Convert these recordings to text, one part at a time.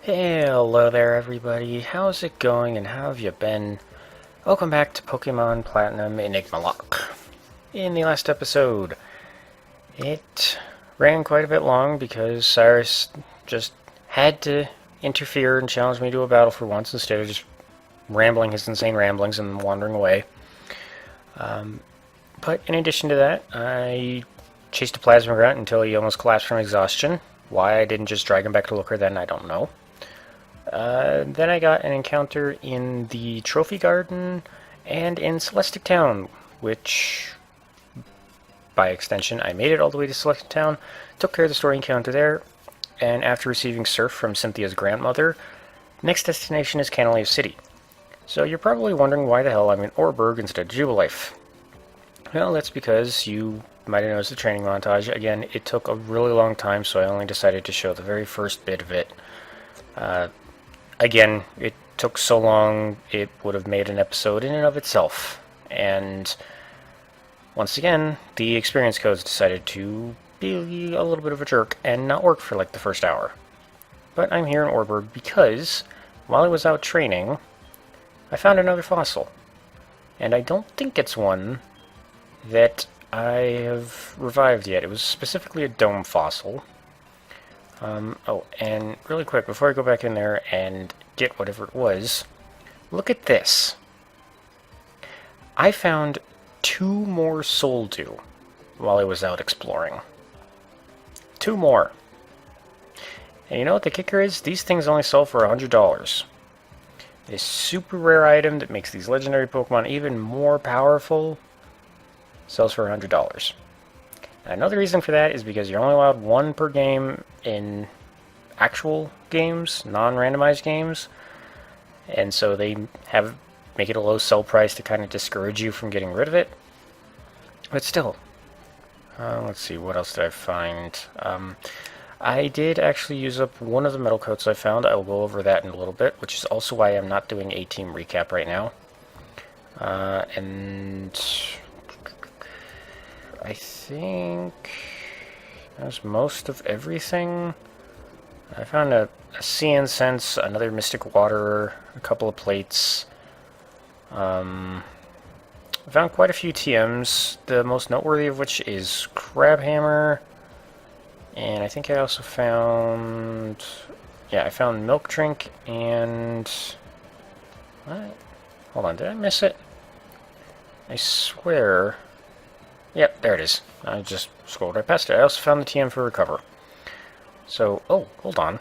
Hello there everybody, how's it going and how have you been? Welcome back to Pokemon Platinum Enigmalocke. In the last episode, it ran quite a bit long because Cyrus just had to interfere and challenge me to a battle for once instead of just rambling his insane ramblings and wandering away. But in addition to that, I chased a Plasma Grunt until he almost collapsed from exhaustion. Why I didn't just drag him back to Looker then, I don't know. Then I got an encounter in the Trophy Garden and in Celestic Town, which, by extension, I made it all the way to Celestic Town, took care of the story encounter there, and after receiving Surf from Cynthia's grandmother, next destination is Canalave City. So you're probably wondering why the hell I'm in Orberg instead of Jubilife. Well, that's because you might have noticed the training montage. Again, it took a really long time, so I only decided to show the very first bit of it. Again, it took so long, it would have made an episode in and of itself. And once again, the experience codes decided to be a little bit of a jerk and not work for like the first hour. But I'm here in Orberg because, while I was out training, I found another fossil. And I don't think it's one that I have revived yet. It was specifically a dome fossil. Oh, and really quick, before I go back in there and get whatever it was, look at this. I found 2 more Soul Dew while I was out exploring. 2 more. And you know what the kicker is? These things only sell for $100. This super rare item that makes these legendary Pokemon even more powerful sells for $100. Another reason for that is because you're only allowed 1 per game in actual games, non-randomized games, and so they make it a low sell price to kind of discourage you from getting rid of it. But still, let's see, what else did I find? I did actually use up one of the metal coats I found. I will go over that in a little bit, which is also why I'm not doing a team recap right now. And I think that's most of everything. I found a Sea Incense, another Mystic Water, a couple of plates. I found quite a few TMs, the most noteworthy of which is Crabhammer. And I think I also found... yeah, I found Milk Drink and... what? Hold on, did I miss it? I swear... yep, there it is. I just scrolled right past it. I also found the TM for Recover. So, oh, hold on.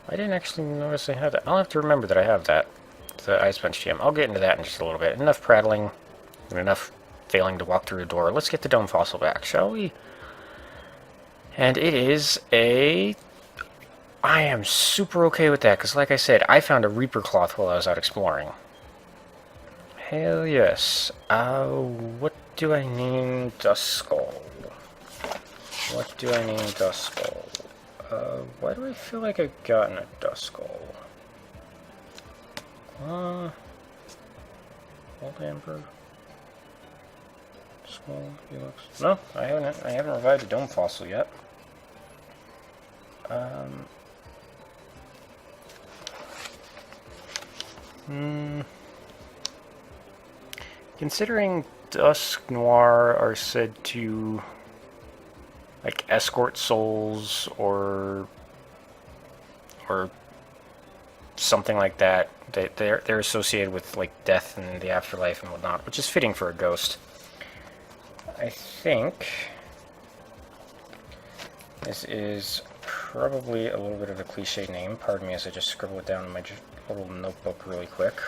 I didn't actually notice I had that. I'll have to remember that I have that. The Ice Punch TM. I'll get into that in just a little bit. Enough prattling and enough failing to walk through the door. Let's get the Dome Fossil back, shall we? And it is a... I am super okay with that, because like I said, I found a Reaper Cloth while I was out exploring. Hell yes. What do I name Duskull? What do I name Duskull? Why do I feel like I've gotten a Duskull? Old Amber? Skull, Helix. No, I haven't revived a Dome Fossil yet. Considering Dusk Noir are said to like escort souls or something like that, they're associated with like death and the afterlife and whatnot, which is fitting for a ghost. I think this is probably a little bit of a cliche name. Pardon me as I just scribble it down in my little notebook really quick.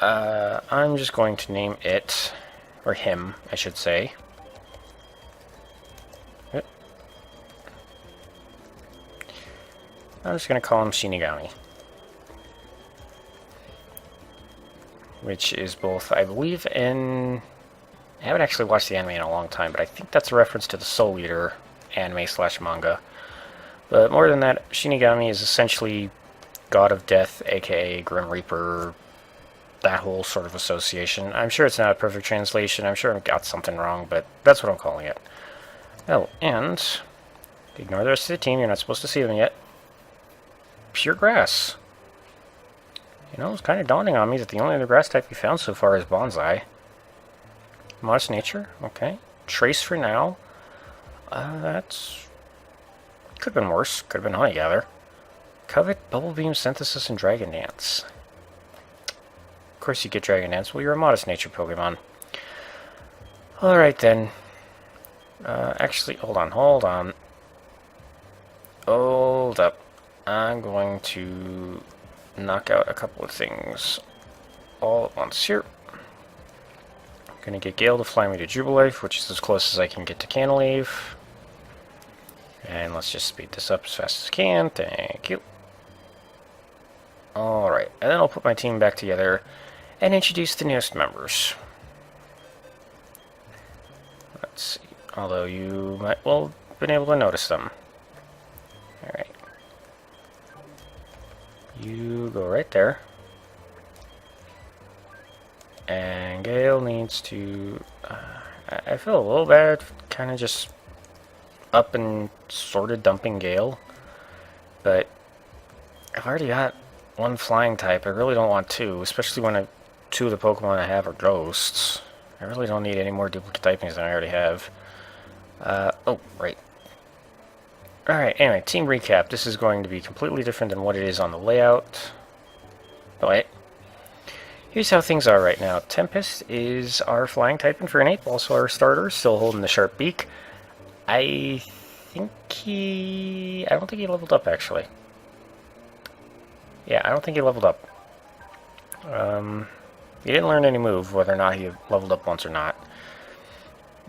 I'm just going to name it, or him, I should say. Yep. I'm just going to call him Shinigami. Which is both, I believe, in... I haven't actually watched the anime in a long time, but I think that's a reference to the Soul Eater anime/manga. But more than that, Shinigami is essentially God of Death, aka Grim Reaper, that whole sort of association. I'm sure it's not a perfect translation, I'm sure I've got something wrong, but that's what I'm calling it. Oh, and Ignore the rest of the team. You're not supposed to see them yet. Pure grass. You know, it's kind of dawning on me that the only other grass type we found so far is bonsai. Modest nature. Okay. Trace for now. That's... Could have been worse. Could have been honey gather. Covet, bubble beam, synthesis, and dragon dance. Of course you get dragon dance. Well, you're a modest nature Pokemon. Alright then. Actually, hold on. Hold up. I'm going to knock out a couple of things all at once here. I'm going to get Gale to fly me to Jubilife, which is as close as I can get to Canalave. And let's just speed this up as fast as I can. Thank you. Alright, and then I'll put my team back together and introduce the newest members. Let's see. Although you might well have been able to notice them. Alright. You go right there. And Gale needs to... I feel a little bad kind of just up and sort of dumping Gale. But I've already got one flying type. I really don't want two, especially when two of the Pokemon I have are ghosts. I really don't need any more duplicate typings than I already have. Oh, right. Alright, anyway, team recap. This is going to be completely different than what it is on the layout. Oh, wait. Here's how things are right now. Tempest is our flying type Infernape, also our starter, still holding the sharp beak. I don't think he leveled up, actually. Yeah, I don't think he leveled up. He didn't learn any move, whether or not he leveled up once or not.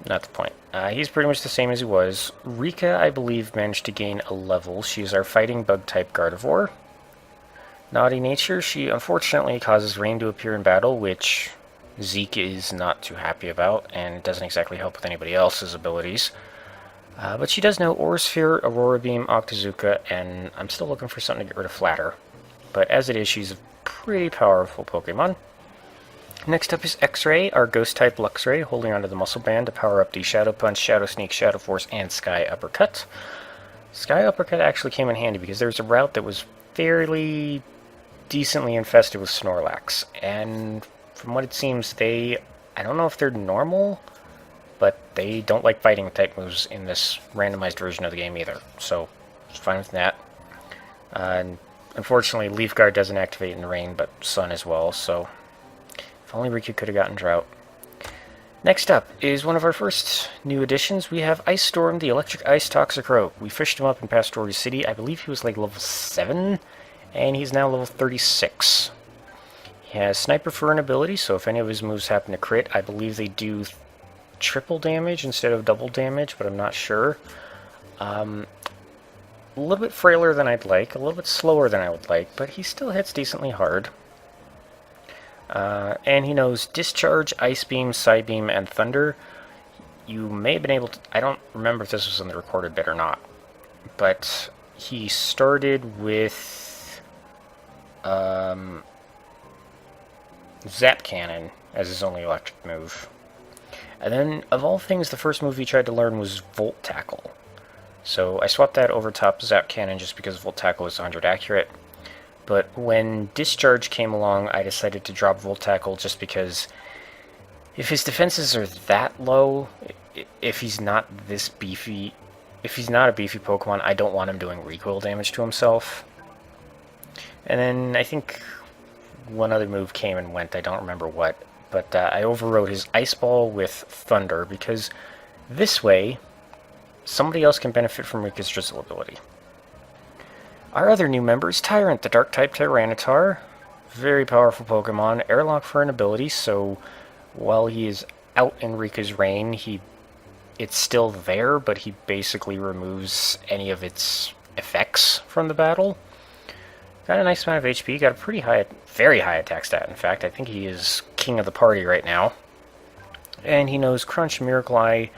Not the point. He's pretty much the same as he was. Rika, I believe, managed to gain a level. She's our fighting bug-type Gardevoir. Naughty nature, she unfortunately causes rain to appear in battle, which Zeke is not too happy about, and it doesn't exactly help with anybody else's abilities. But she does know Aura Sphere, Aurora Beam, Octazooka, and I'm still looking for something to get rid of Flatter. But as it is, she's a pretty powerful Pokemon. Next up is X-Ray, our Ghost-type Luxray, holding onto the Muscle Band to power up the Shadow Punch, Shadow Sneak, Shadow Force, and Sky Uppercut. Sky Uppercut actually came in handy because there was a route that was fairly decently infested with Snorlax, and from what it seems, I don't know if they're normal, but they don't like fighting type moves in this randomized version of the game either, so it's fine with that. And unfortunately, Leaf Guard doesn't activate in the rain, but Sun as well, so if only Riku could have gotten Drought. Next up is one of our first new additions. We have Ice Storm, the Electric Ice Toxicroak. We fished him up in Pastoria City. I believe he was like level 7, and he's now level 36. He has Sniper for an ability, so if any of his moves happen to crit, I believe they do triple damage instead of double damage, but I'm not sure. A little bit frailer than I'd like, a little bit slower than I would like, but he still hits decently hard. And he knows Discharge, Ice Beam, Psy Beam, and Thunder. You may have been able to... I don't remember if this was in the recorded bit or not, but he started with Zap Cannon as his only electric move. And then, of all things, the first move he tried to learn was Volt Tackle. So I swapped that over top Zap Cannon just because Volt Tackle is 100 accurate. But when Discharge came along, I decided to drop Volt Tackle just because if his defenses are that low, if he's not this beefy, if he's not a beefy Pokemon, I don't want him doing recoil damage to himself. And then I think one other move came and went, I don't remember what, but I overrode his Ice Ball with Thunder because this way somebody else can benefit from Rika's Drizzle ability. Our other new member is Tyrant, the Dark-type Tyranitar. Very powerful Pokemon. Airlock for an ability, so while he is out in Rika's Rain, it's still there, but he basically removes any of its effects from the battle. Got a nice amount of HP, got a pretty high, very high attack stat, in fact. I think he is king of the party right now. And he knows Crunch, Miracle Eye.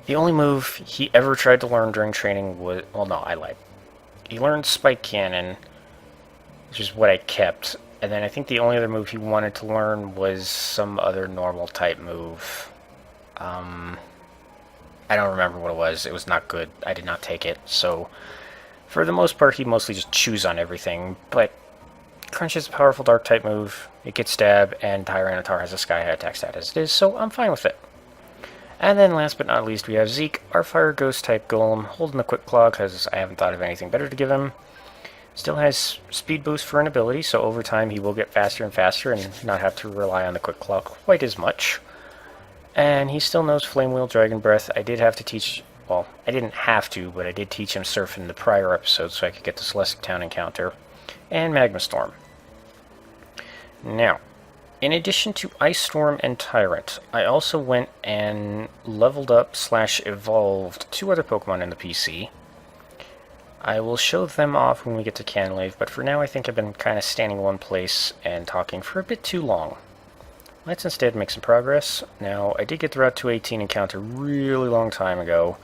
The only move he ever tried to learn during training was... Well, no, I lied. He learned Spike Cannon, which is what I kept. And then I think the only other move he wanted to learn was some other normal type move. I don't remember what it was. It was not good. I did not take it. So, for the most part, he mostly just chews on everything. But Crunch is a powerful dark type move. It gets stab, and Tyranitar has a sky high attack stat as it is, so I'm fine with it. And then last but not least, we have Zeke, our fire ghost type golem, holding the quick claw because I haven't thought of anything better to give him. Still has speed boost for an ability, so over time he will get faster and faster and not have to rely on the quick claw quite as much. And he still knows Flame Wheel, Dragon Breath. I did have to teach, well, I didn't have to, but I did teach him Surf in the prior episode so I could get the Celestic Town encounter. And Magma Storm. Now, in addition to Ice Storm and Tyrant, I also went and leveled up / evolved 2 other Pokemon in the PC. I will show them off when we get to Canalave, but for now I think I've been kind of standing in one place and talking for a bit too long. Let's instead make some progress. Now, I did get the Route 218 encounter a really long time ago.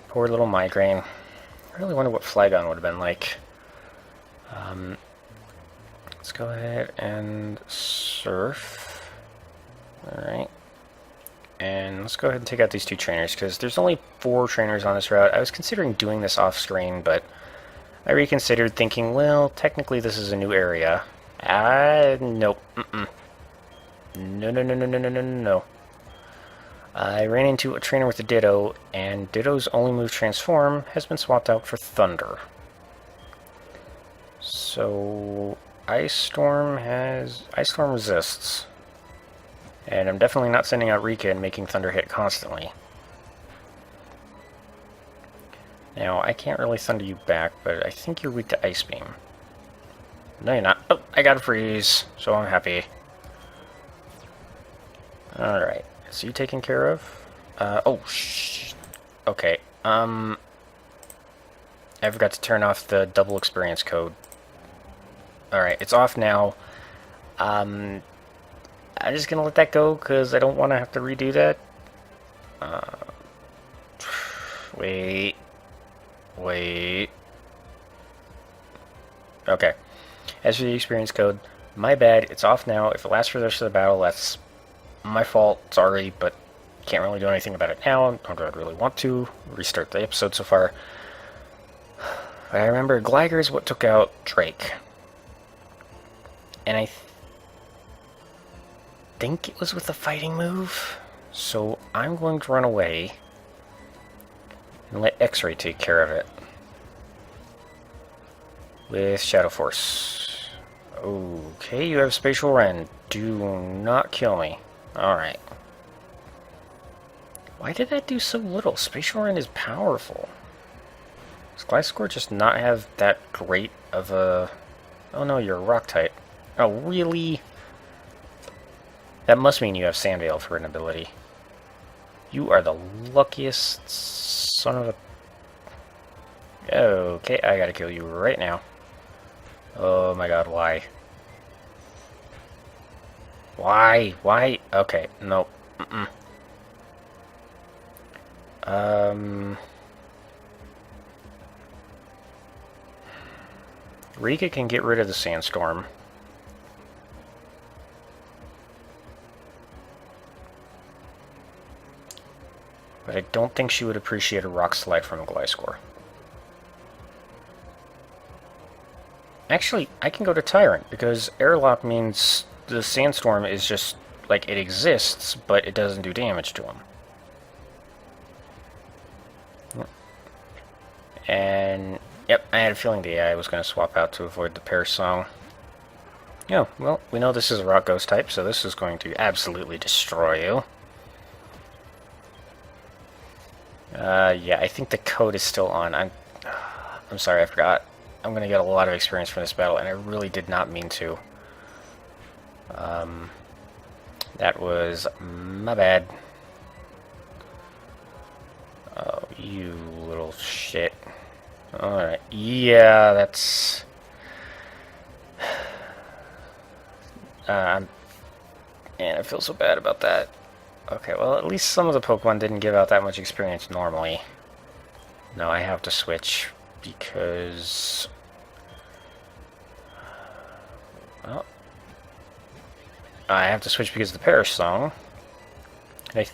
Poor little migraine. I really wonder what Flygon would have been like. Let's go ahead and surf. Alright. And let's go ahead and take out these 2 trainers, because there's only 4 trainers on this route. I was considering doing this off-screen, but I reconsidered, thinking, well, technically this is a new area. Nope. No. I ran into a trainer with a Ditto, and Ditto's only move, Transform, has been swapped out for Thunder. So Ice Storm resists. And I'm definitely not sending out Rika and making Thunder hit constantly. Now, I can't really Thunder you back, but I think you're weak to Ice Beam. No, you're not. Oh, I got a freeze, so I'm happy. Alright, so you taken care of? Okay, I forgot to turn off the double experience code. Alright, it's off now. I'm just gonna let that go, because I don't want to have to redo that. Wait. Okay. As for the experience code, my bad, it's off now. If it lasts for the rest of the battle, that's my fault, sorry, but can't really do anything about it now. Don't really want to restart the episode so far. I remember Gligar is what took out Drake. And I think it was with a fighting move. So I'm going to run away and let X-Ray take care of it. With Shadow Force. Okay, you have Spatial Rend. Do not kill me. Alright. Why did that do so little? Spatial Rend is powerful. Does Gliscor just not have that great of a... Oh no, you're a Rock type. Oh, really? That must mean you have Sandveil for an ability. You are the luckiest son of a... Okay, I gotta kill you right now. Oh my god, why? Why? Why? Okay, nope. Rika can get rid of the Sandstorm. But I don't think she would appreciate a Rock Slide from a Gliscor. Actually, I can go to Tyrant, because Airlock means the Sandstorm is just, like, it exists, but it doesn't do damage to him. And, yep, I had a feeling the AI was going to swap out to avoid the Pear Song. Yeah, well, we know this is a Rock Ghost type, so this is going to absolutely destroy you. Yeah, I think the code is still on. I'm sorry, I forgot. I'm going to get a lot of experience from this battle, and I really did not mean to. That was my bad. Oh, you little shit. Alright, yeah, that's... Man, I feel so bad about that. Okay, well, at least some of the Pokemon didn't give out that much experience normally. No, I have to switch because... Well... I have to switch because of the Perish Song. And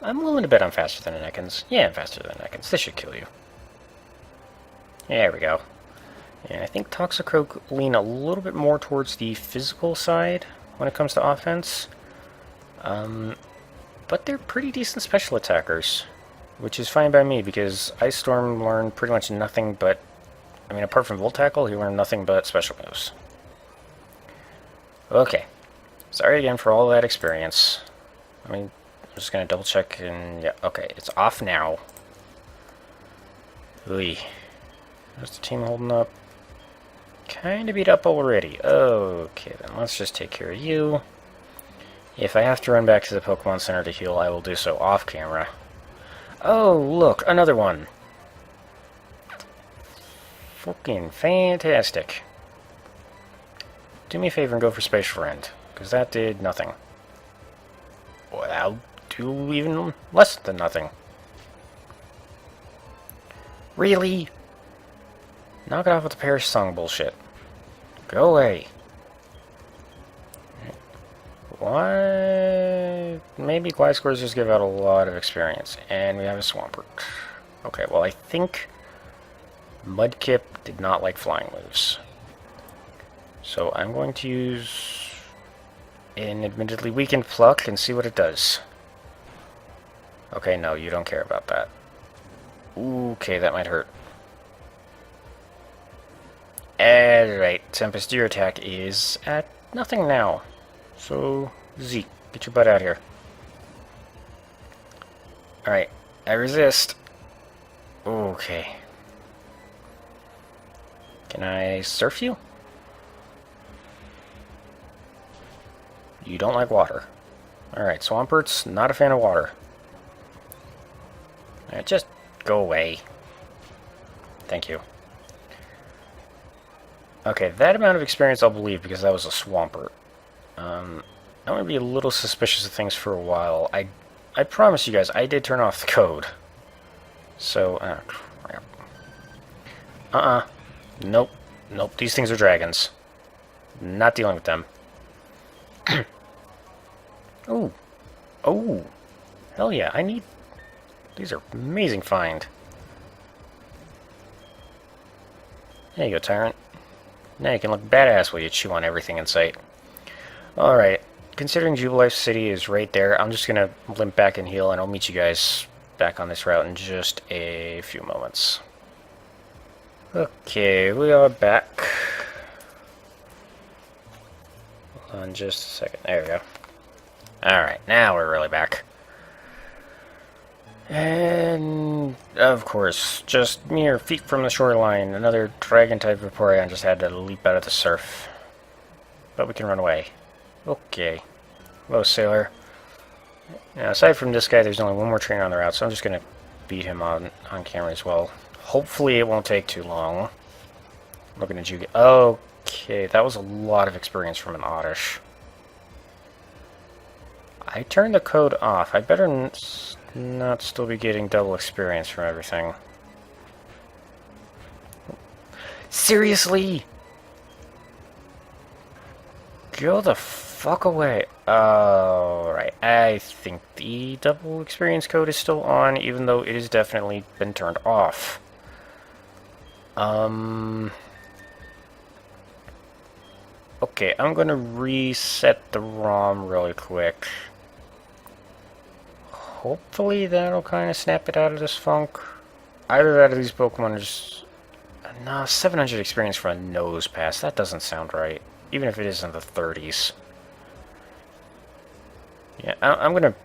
I'm willing to bet I'm faster than an Ekans. Yeah, I'm faster than an Ekans. This should kill you. There we go. And I think Toxicroak lean a little bit more towards the physical side when it comes to offense. But they're pretty decent special attackers, which is fine by me because Ice Storm learned pretty much nothing but, I mean, apart from Volt Tackle, he learned nothing but special moves. Okay. Sorry again for all that experience. I mean, I'm just going to double check and, yeah, okay, it's off now. Ooh. How's the team holding up? Kind of beat up already. Okay, then let's just take care of you. If I have to run back to the Pokemon Center to heal, I will do so off camera. Oh, look, another one. Fucking fantastic. Do me a favor and go for Spatial Friend, because that did nothing. Well, that'll do even less than nothing. Really? Knock it off with the Perish Song bullshit. Go away. Why? Maybe Gliscors just give out a lot of experience, and we have a Swampert. Okay, well I think Mudkip did not like flying moves. So I'm going to use an admittedly weakened Pluck and see what it does. Okay, no, you don't care about that. Okay, that might hurt. Alright, Tempest, your attack is at nothing now. So, Zeke, get your butt out here. Alright, I resist. Okay. Can I surf you? You don't like water. Alright, Swampert's not a fan of water. Alright, just go away. Thank you. Okay, that amount of experience I'll believe because that was a Swampert. I'm going to be a little suspicious of things for a while. I promise you guys, I did turn off the code. So, crap. Nope. Nope, these things are dragons. Not dealing with them. Ooh. Oh. Hell yeah, I need... These are amazing find. There you go, Tyrant. Now you can look badass while you chew on everything in sight. Alright, considering Jubilife City is right there, I'm just gonna limp back and heal, and I'll meet you guys back on this route in just a few moments. Okay, we are back. Hold on just a second. There we go. Alright, now we're really back. And, of course, just mere feet from the shoreline, another dragon-type Vaporeon just had to leap out of the surf. But we can run away. Okay. Hello, Sailor. Now, aside from this guy, there's only one more trainer on the route, so I'm just going to beat him on camera as well. Hopefully it won't take too long. Looking at you. Okay, that was a lot of experience from an Oddish. I turned the code off. I better not still be getting double experience from everything. Seriously? Go the fuck away. Alright, I think the double experience code is still on, even though it has definitely been turned off. Okay, I'm gonna reset the ROM really quick. Hopefully that'll kind of snap it out of this funk. Either that or these Pokemon are just... Nah, 700 experience for a nose pass. That doesn't sound right. Even if it is in the 30s. Yeah, I'm gonna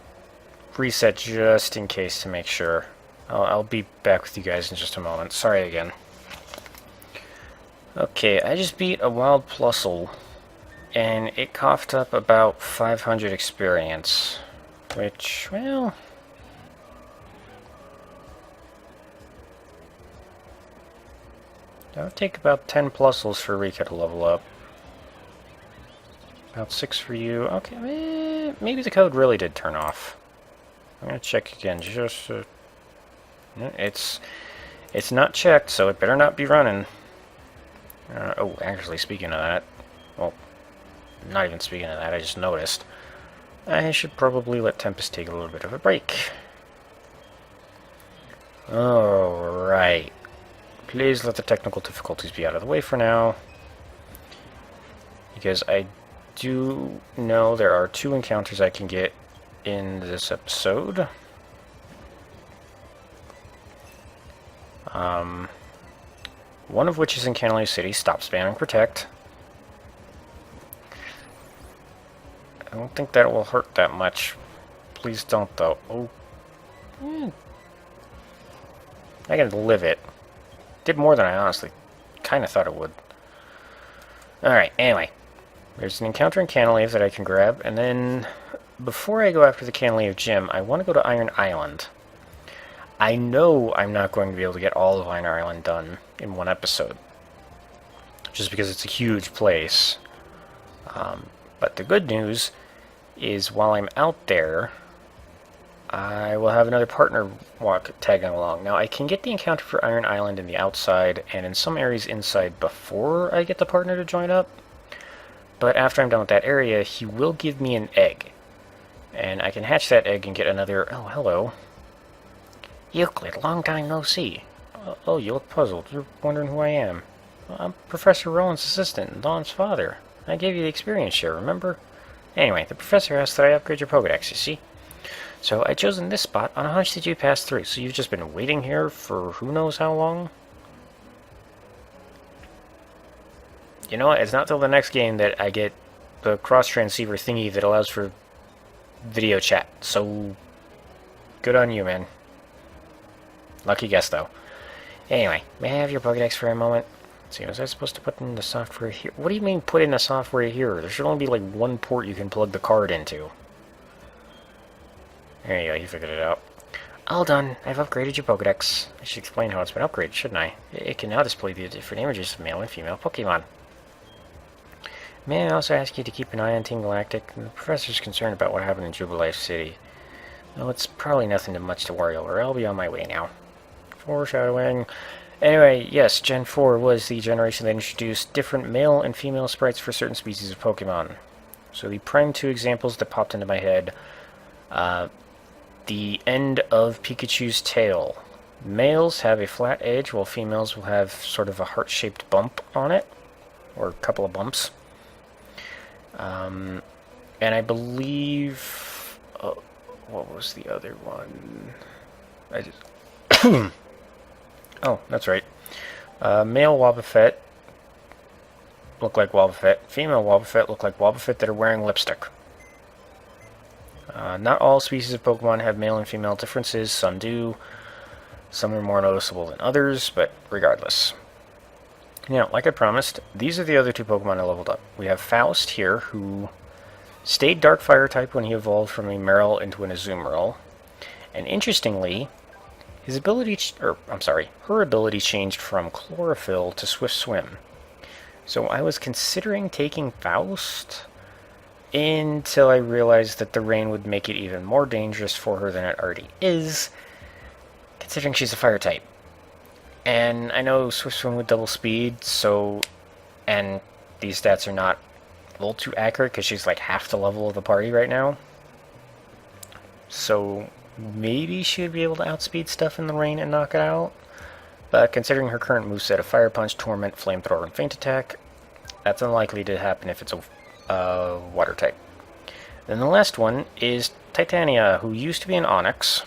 reset just in case to make sure. I'll be back with you guys in just a moment. Sorry again. Okay, I just beat a Wild Plusle, and it coughed up about 500 experience. Which, well... that would take about 10 Plusles for Rika to level up. About 6 for you. Okay, maybe the code really did turn off. I'm gonna check again. Just it's not checked, so it better not be running. Oh, actually, speaking of that, well, not even speaking of that, I just noticed I should probably let Tempest take a little bit of a break. Alright. Please let the technical difficulties be out of the way for now. Because I do know there are 2 encounters I can get in this episode. One of which is in Canalave City. Stop spamming protect. I don't think that will hurt that much. Please don't, though. Oh. I gotta live it. Did more than I honestly kind of thought it would. Alright, anyway. There's an encounter in Canalave that I can grab, and then before I go after the Canalave gym, I want to go to Iron Island. I know I'm not going to be able to get all of Iron Island done in one episode, just because it's a huge place. But the good news is while I'm out there, I will have another partner tagging along. Now, I can get the encounter for Iron Island in the outside, and in some areas inside before I get the partner to join up. But after I'm done with that area, he will give me an egg. And I can hatch that egg and get another... Oh, hello. Euclid, long time no see. Oh, you look puzzled. You're wondering who I am. Well, I'm Professor Rowan's assistant and Dawn's father. I gave you the experience share, remember? Anyway, the professor asked that I upgrade your Pokedex, you see? So I'd chosen this spot on a hunch that you passed through, so you've just been waiting here for who knows how long? You know what? It's not till the next game that I get the cross-transceiver thingy that allows for video chat, so good on you, man. Lucky guess, though. Anyway, may I have your Pokedex for a moment? Let's see, was I supposed to put in the software here? What do you mean put in the software here? There should only be like one port you can plug the card into. There you go, you figured it out. All done. I've upgraded your Pokedex. I should explain how it's been upgraded, shouldn't I? It can now display the different images of male and female Pokemon. May I also ask you to keep an eye on Team Galactic? The professor's concerned about what happened in Jubilife City. Well, it's probably nothing much to worry over. I'll be on my way now. Foreshadowing. Anyway, yes, Gen 4 was the generation that introduced different male and female sprites for certain species of Pokemon. So the prime 2 examples that popped into my head, the end of Pikachu's tail. Males have a flat edge, while females will have sort of a heart-shaped bump on it, or a couple of bumps. And I believe... what was the other one? I just... Oh, that's right. Male Wobbuffet look like Wobbuffet. Female Wobbuffet look like Wobbuffet that are wearing lipstick. Not all species of Pokemon have male and female differences. Some do. Some are more noticeable than others, but regardless. Now, like I promised, these are the other 2 Pokemon I leveled up. We have Faust here, who stayed Dark Fire type when he evolved from a Marill into an Azumarill. And interestingly, her ability changed from Chlorophyll to Swift Swim. So I was considering taking Faust until I realized that the rain would make it even more dangerous for her than it already is, considering she's a fire type. And I know Swift Swim with double speed, so... And these stats are not a little too accurate because she's like half the level of the party right now. So maybe she would be able to outspeed stuff in the rain and knock it out. But considering her current moveset of Fire Punch, Torment, Flamethrower, and Feint Attack, that's unlikely to happen if it's a water type. Then the last one is Titania, who used to be an Onyx,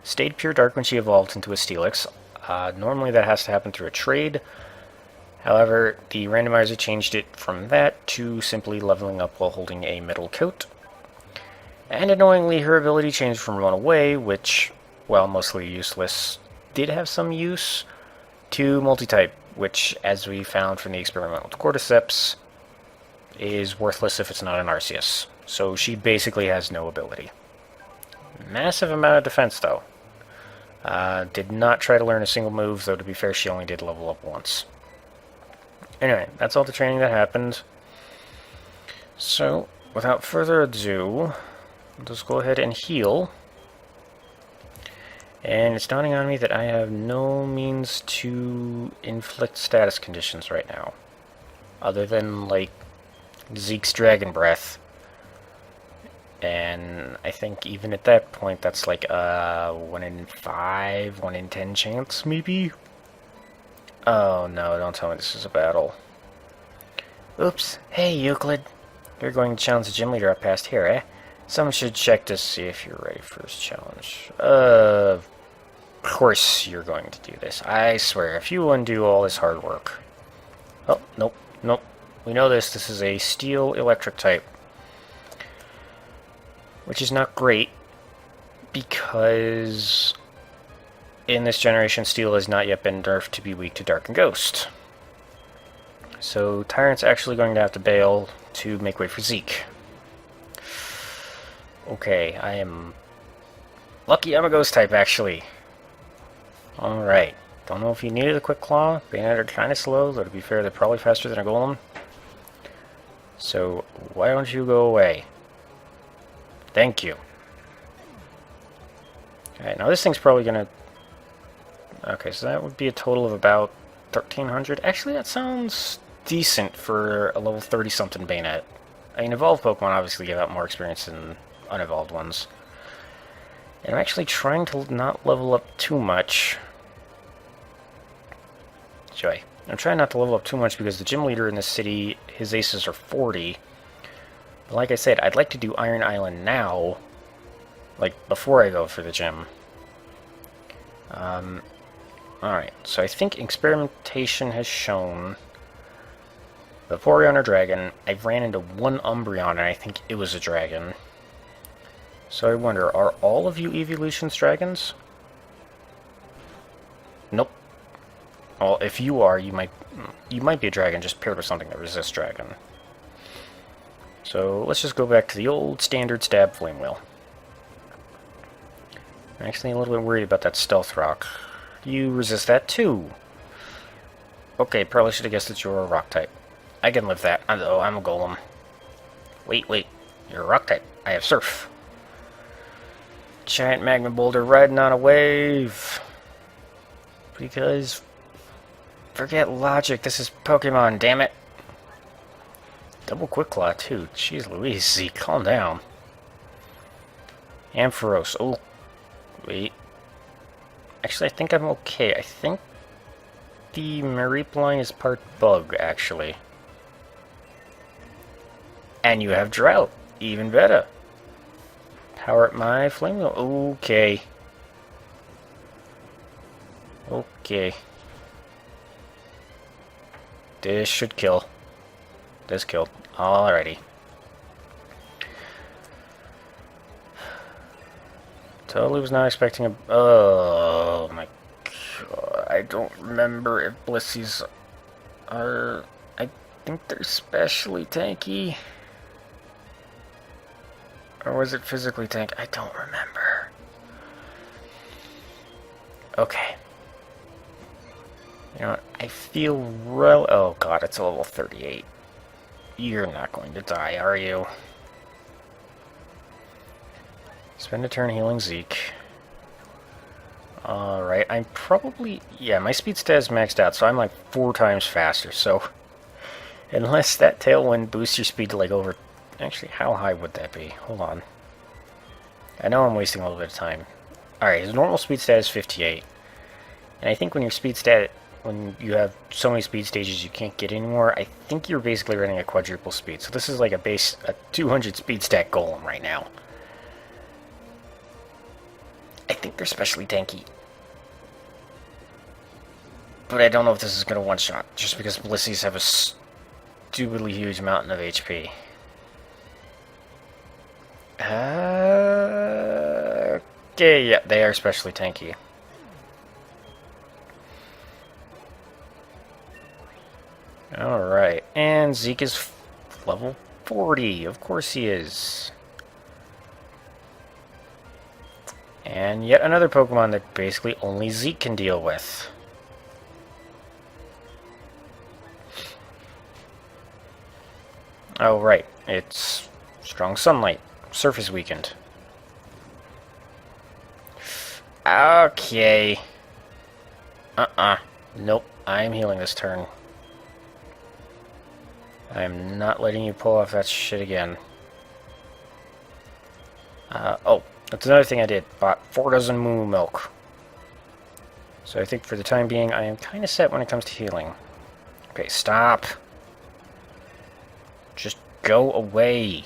stayed Pure Dark when she evolved into a Steelix. Normally that has to happen through a trade. However, the randomizer changed it from that to simply leveling up while holding a middle coat. And annoyingly, her ability changed from Run Away, which, while mostly useless, did have some use, to Multi-Type, which, as we found from the experiment with Cordyceps, is worthless if it's not an Arceus. So she basically has no ability. Massive amount of defense, though. Did not try to learn a single move, though to be fair, she only did level up once. Anyway, that's all the training that happened. So, without further ado, let's go ahead and heal. And it's dawning on me that I have no means to inflict status conditions right now. Other than, like, Zeke's Dragon Breath. And I think even at that point, that's like a 1 in 5, 1 in 10 chance, maybe? Oh no, don't tell me this is a battle. Oops. Hey, Euclid. You're going to challenge the gym leader up past here, eh? Someone should check to see if you're ready for this challenge. Of course you're going to do this. I swear, if you undo all this hard work. Oh, nope, nope. We know this. This is a steel electric type. Which is not great, because in this generation, steel has not yet been nerfed to be weak to Dark and Ghost. So Tyrant's actually going to have to bail to make way for Zeke. Okay, I am lucky I'm a Ghost type, actually. Alright. Don't know if you needed a Quick Claw. Bayonet are kind of slow, though to be fair, they're probably faster than a Golem. So, why don't you go away? Thank you. Alright, now this thing's probably gonna... Okay, so that would be a total of about 1,300. Actually, that sounds decent for a level 30-something Bayonet. I mean, evolved Pokemon obviously give out more experience than unevolved ones. And I'm actually trying to not level up too much. Joy. I'm trying not to level up too much because the gym leader in this city, his aces are 40. But like I said, I'd like to do Iron Island now, like before I go for the gym. Alright, so I think experimentation has shown the Vaporeon or Dragon. I've ran into one Umbreon and I think it was a dragon. So I wonder, are all of you evolutions dragons? Nope. Well, if you are, you might be a dragon just paired with something that resists dragon. So let's just go back to the old standard stab flame wheel. I'm actually a little bit worried about that stealth rock. You resist that too. Okay, probably should have guessed that you're a rock type. I can live that. Oh, I'm a golem. Wait. You're a rock type. I have surf. Giant magma boulder riding on a wave. Because... forget logic. This is Pokemon, damn it. Double Quick Claw, too. Jeez Louise, Zeke, calm down. Ampharos. Oh, wait. Actually, I think I'm okay. I think the Mareep line is part bug, actually. And you have Drought. Even better. Power up my flame wheel. Okay. Okay. This should kill. This killed. Alrighty. Totally was not expecting a... Oh my god. I don't remember if Blissies are... I think they're specially tanky. Or was it physically tank? I don't remember. Okay. You know what? I feel real... Oh god, it's a level 38. You're not going to die, are you? Spend a turn healing Zeke. Alright, I'm probably... Yeah, my speed stat is maxed out, so I'm like 4 times faster, so... Unless that Tailwind boosts your speed to like over... Actually, how high would that be? Hold on. I know I'm wasting a little bit of time. Alright, his normal speed stat is 58. And I think when your speed stat... When you have so many speed stages you can't get anymore, I think you're basically running a quadruple speed. So this is like a 200 speed stat golem right now. I think they're specially tanky. But I don't know if this is going to one-shot, just because Blissies have a stupidly huge mountain of HP. Okay, yeah, they are specially tanky. Alright, and Zeke is level 40. Of course he is. And yet another Pokemon that basically only Zeke can deal with. Oh, right. It's Strong Sunlight. Surface weakened. Okay. Nope. I'm healing this turn. I'm not letting you pull off that shit again. Oh, that's another thing I did. Bought 4 dozen moo milk. So I think for the time being, I am kind of set when it comes to healing. Okay, stop. Just go away.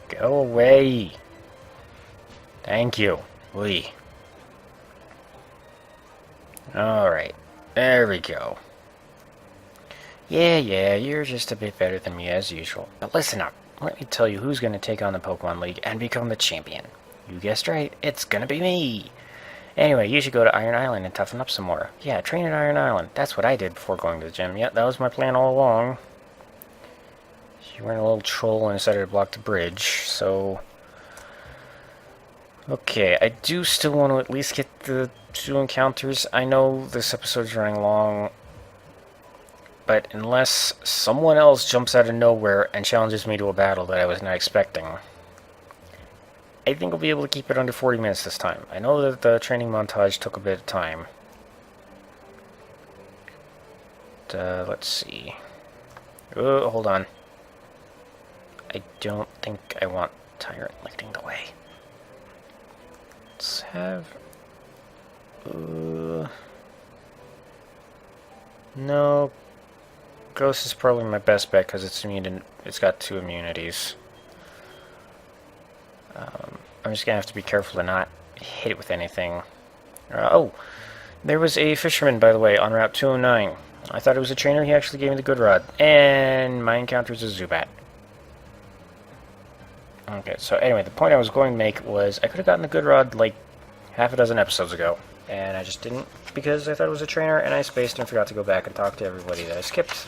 Go away. Thank you. Lee. Alright. There we go. Yeah, you're just a bit better than me as usual. But listen up. Let me tell you who's going to take on the Pokemon League and become the champion. You guessed right. It's going to be me. Anyway, you should go to Iron Island and toughen up some more. Yeah, train at Iron Island. That's what I did before going to the gym. Yeah, that was my plan all along. You weren't a little troll and decided to block the bridge, so... Okay, I do still want to at least get the 2 encounters. I know this episode's running long, but unless someone else jumps out of nowhere and challenges me to a battle that I was not expecting, I think I'll be able to keep it under 40 minutes this time. I know that the training montage took a bit of time. Let's see. Oh, hold on. I don't think I want Tyrant leading the way. Let's have... no. Ghost is probably my best bet because it's got 2 immunities. I'm just gonna have to be careful to not hit it with anything. Oh, there was a fisherman, by the way, on Route 209. I thought it was a trainer. He actually gave me the good rod, and my encounter is a Zubat. Okay, so anyway, the point I was going to make was I could have gotten the good rod like half a dozen episodes ago, and I just didn't because I thought it was a trainer, and I spaced and forgot to go back and talk to everybody that I skipped.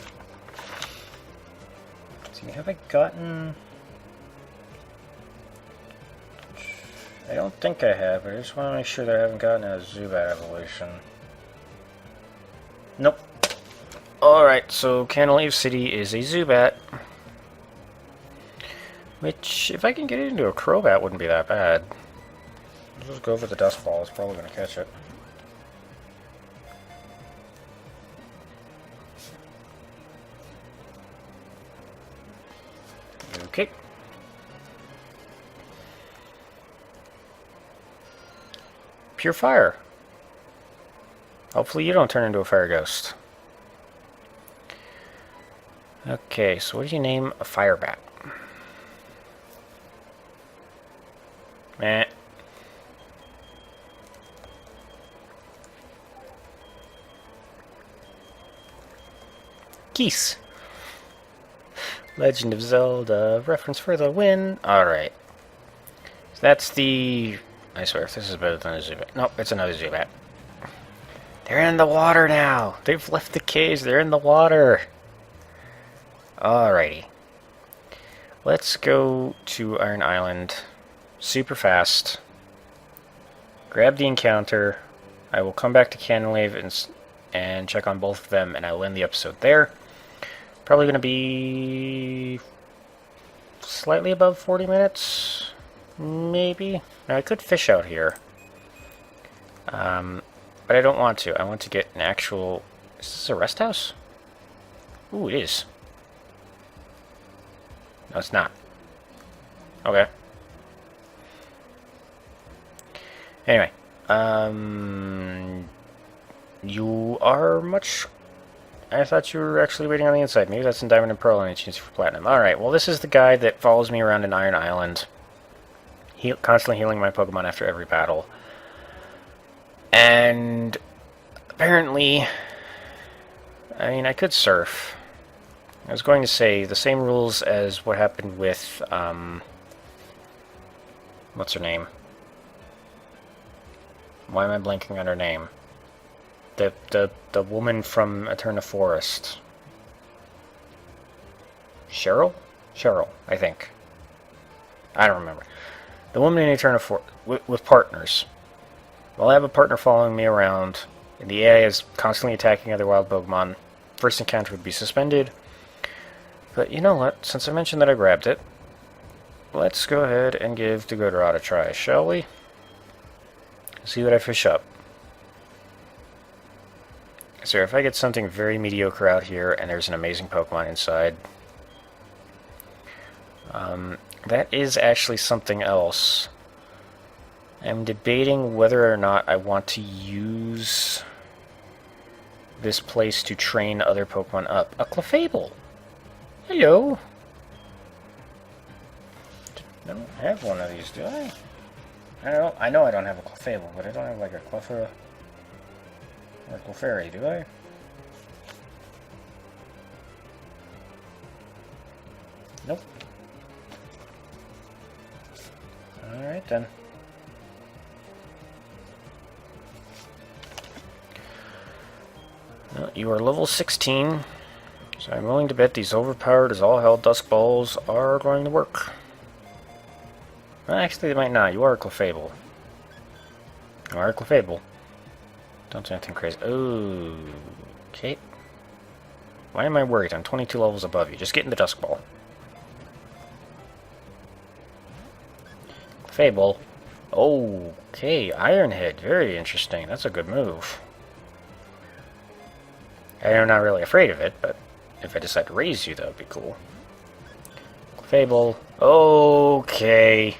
Let's see, have I gotten... I don't think I have, but I just want to make sure that I haven't gotten a Zubat evolution. Nope. Alright, so Canalave City is a Zubat. Which, if I can get it into a Crobat, wouldn't be that bad. Let's just go for the Dust Ball. It's probably going to catch it. Okay. Pure Fire. Hopefully you don't turn into a Fire Ghost. Okay, so what do you name a Fire Bat? Meh. Geese. Legend of Zelda reference for the win. Alright. So that's the... I swear, if this is better than a Zubat. Nope, it's another Zubat. They're in the water now. They've left the caves. They're in the water. Alrighty. Let's go to Iron Island super fast. Grab the encounter. I will come back to Canalave and check on both of them, and I will end the episode there. Probably going to be slightly above 40 minutes, maybe. Now, I could fish out here, but I don't want to. I want to get an actual... Is this a rest house? Ooh, it is. No, it's not. Okay. Anyway, you are much... I thought you were actually waiting on the inside. Maybe that's in Diamond and Pearl and it's used for Platinum. Alright, well this is the guy that follows me around in Iron Island. Constantly healing my Pokemon after every battle. And... apparently... I mean, I could surf. I was going to say, the same rules as what happened with, what's her name? Why am I blanking on her name? The woman from Eterna Forest. Cheryl? Cheryl, I think. I don't remember. The woman in Eterna Forest with partners. Well, I have a partner following me around, and the AI is constantly attacking other wild Pokemon. First encounter would be suspended. But you know what? Since I mentioned that I grabbed it, let's go ahead and give the good rod a try, shall we? See what I fish up. So if I get something very mediocre out here and there's an amazing Pokemon inside, That is actually something else. I'm debating whether or not I want to use this place to train other Pokemon up. A Clefable! Hello! I don't have one of these, do I? I know I don't have a Clefable, but I don't have like a Clefairy or a Clefairy, do I? Nope. Alright then. Well, you are level 16, so I'm willing to bet these overpowered as all hell Dusk Balls are going to work. Well, actually, they might not. You are a Clefable. You are a Clefable. Don't say anything crazy. Oh, okay. Why am I worried? I'm 22 levels above you. Just get in the Dusk Ball. Clefable. Okay, Ironhead. Very interesting. That's a good move. I'm not really afraid of it, but if I decide to raise you, that would be cool. Clefable. Okay.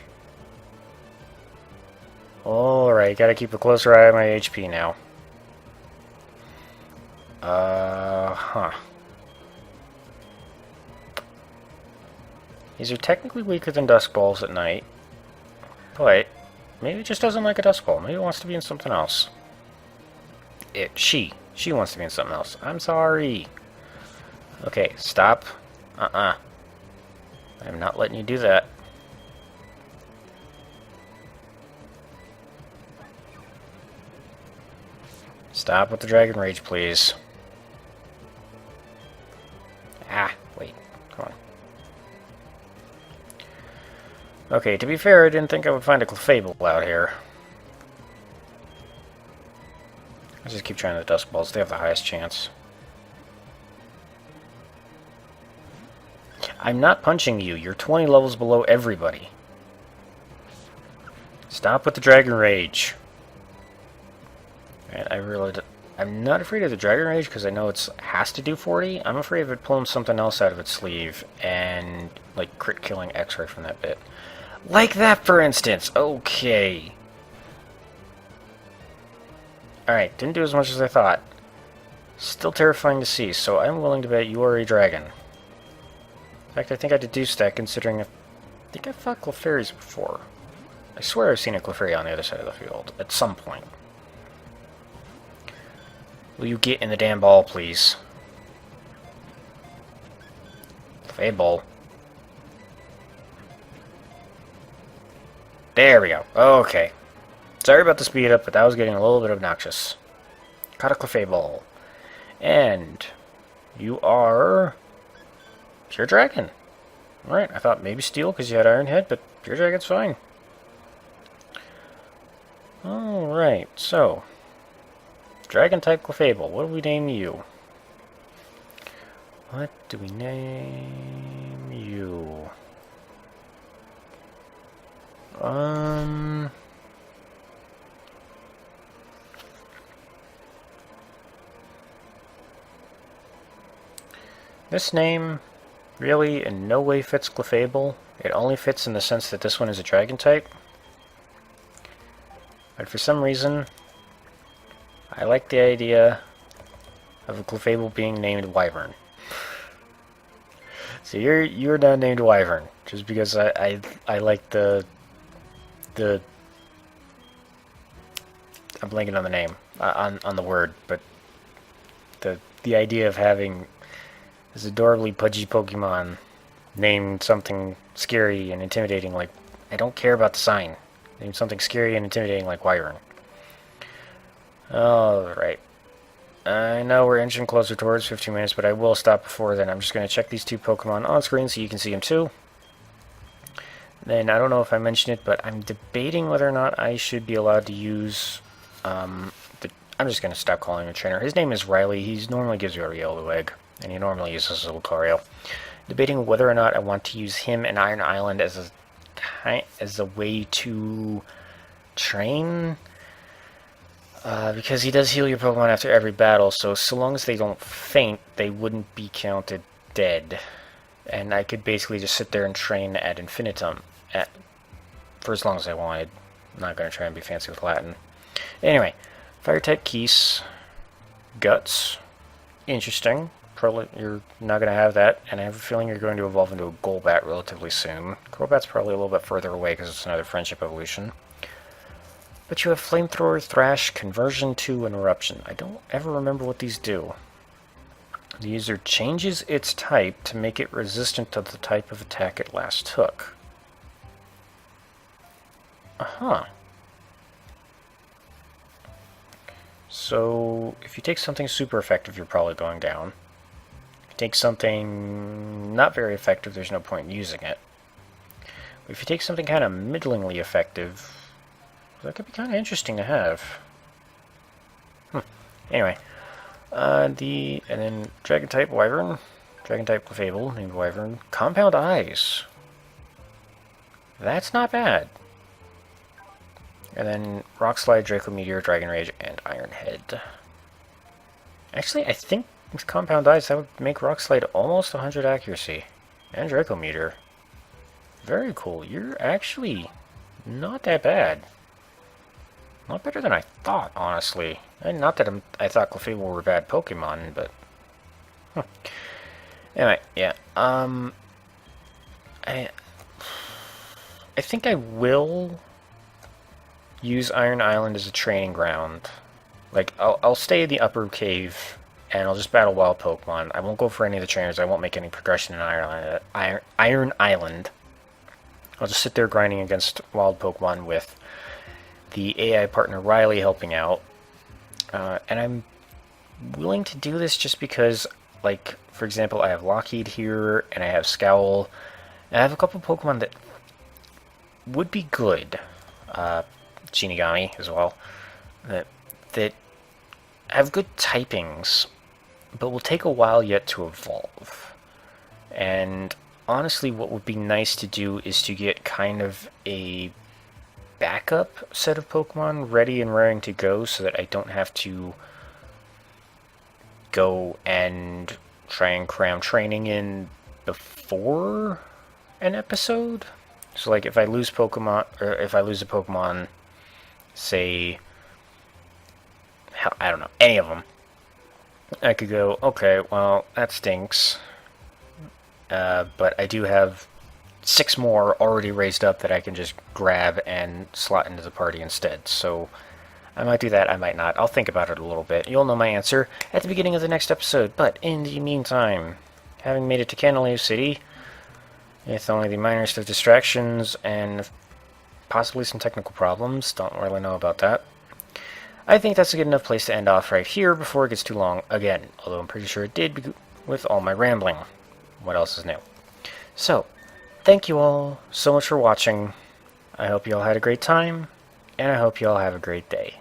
Alright, gotta keep a closer eye on my HP now. These are technically weaker than Dusk Balls at night, but maybe it just doesn't like a Dusk Ball. Maybe it wants to be in something else. She wants to be in something else. I'm sorry. Okay, stop. I'm not letting you do that. Stop with the Dragon Rage, please. Wait. Come on. Okay, to be fair, I didn't think I would find a Clefable out here. Let's just keep trying the Dusk Balls. They have the highest chance. I'm not punching you. You're 20 levels below everybody. Stop with the Dragon Rage. And I'm not afraid of the Dragon Rage because I know it has to do 40. I'm afraid of it pulling something else out of its sleeve and like crit killing X-ray from that bit. Like that, for instance. Okay. Alright, didn't do as much as I thought. Still terrifying to see, so I'm willing to bet you are a dragon. In fact, I think I deduced that considering I think I fought Clefairies before. I swear I've seen a Clefairy on the other side of the field at some point. Will you get in the damn ball, please? Clefable. There we go. Okay. Sorry about the speed up, but that was getting a little bit obnoxious. Caught a Clefable. And you are Pure Dragon. Alright, I thought maybe Steel because you had Iron Head, but Pure Dragon's fine. Alright, so Dragon-type Clefable. What do we name you? What do we name you? This name really in no way fits Clefable. It only fits in the sense that this one is a dragon type. But for some reason, I like the idea of a Clefable being named Wyvern. So you're now named Wyvern, just because I like the I'm blanking on the name, on the word, but the idea of having this adorably pudgy Pokemon named something scary and intimidating like, I don't care about the sign, named something scary and intimidating like Wyvern. Alright. I know we're inching closer towards 15 minutes, but I will stop before then. I'm just going to check these two Pokemon on screen so you can see them too. Then, I don't know if I mentioned it, but I'm debating whether or not I should be allowed to use, I'm just going to stop calling him a trainer. His name is Riley. He normally gives you a yellow egg, and he normally uses a Lucario. Debating whether or not I want to use him and Iron Island as a way to train, because he does heal your Pokemon after every battle, so long as they don't faint, they wouldn't be counted dead. And I could basically just sit there and train ad infinitum for as long as I wanted. I'm not going to try and be fancy with Latin. Anyway, fire type Keys, Guts, interesting. Probably you're not going to have that, and I have a feeling you're going to evolve into a Golbat relatively soon. Golbat's probably a little bit further away because it's another friendship evolution. But you have Flamethrower, Thrash, Conversion 2, and Eruption. I don't ever remember what these do. The user changes its type to make it resistant to the type of attack it last took. Uh-huh. So, if you take something super effective, you're probably going down. If you take something not very effective, there's no point in using it. But if you take something kind of middlingly effective, that could be kind of interesting to have. Anyway, and then Dragon type Wyvern, Dragon type Clefable named Wyvern, Compound Eyes. That's not bad. And then Rock Slide, Draco Meteor, Dragon Rage, and Iron Head. Actually, I think with Compound Eyes, that would make Rock Slide almost 100 accuracy. And Draco Meteor. Very cool. You're actually not that bad. Not better than I thought, honestly. And not that I thought Clefable were a bad Pokemon, but... Anyway, yeah. I think I will use Iron Island as a training ground. Like, I'll stay in the upper cave, and I'll just battle wild Pokemon. I won't go for any of the trainers. I won't make any progression in Iron Island. I'll just sit there grinding against wild Pokemon with the AI partner Riley helping out. And I'm willing to do this just because, like, for example, I have Lockheed here, and I have Scowl, and I have a couple Pokemon that would be good. Shinigami as well, that have good typings, but will take a while yet to evolve. And honestly, what would be nice to do is to get kind of a backup set of Pokemon ready and raring to go so that I don't have to go and try and cram training in before an episode. So like if I lose Pokemon, or if I lose a Pokemon, say, I don't know, any of them, I could go, okay, well, that stinks, but I do have 6 more already raised up that I can just grab and slot into the party instead. So I might do that, I might not. I'll think about it a little bit. You'll know my answer at the beginning of the next episode. But in the meantime, having made it to Canalave City, with only the minorest of distractions and possibly some technical problems, don't really know about that, I think that's a good enough place to end off right here before it gets too long again, although I'm pretty sure it did with all my rambling. What else is new? So, thank you all so much for watching. I hope you all had a great time, and I hope you all have a great day.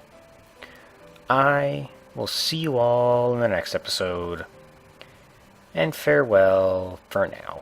I will see you all in the next episode, and farewell for now.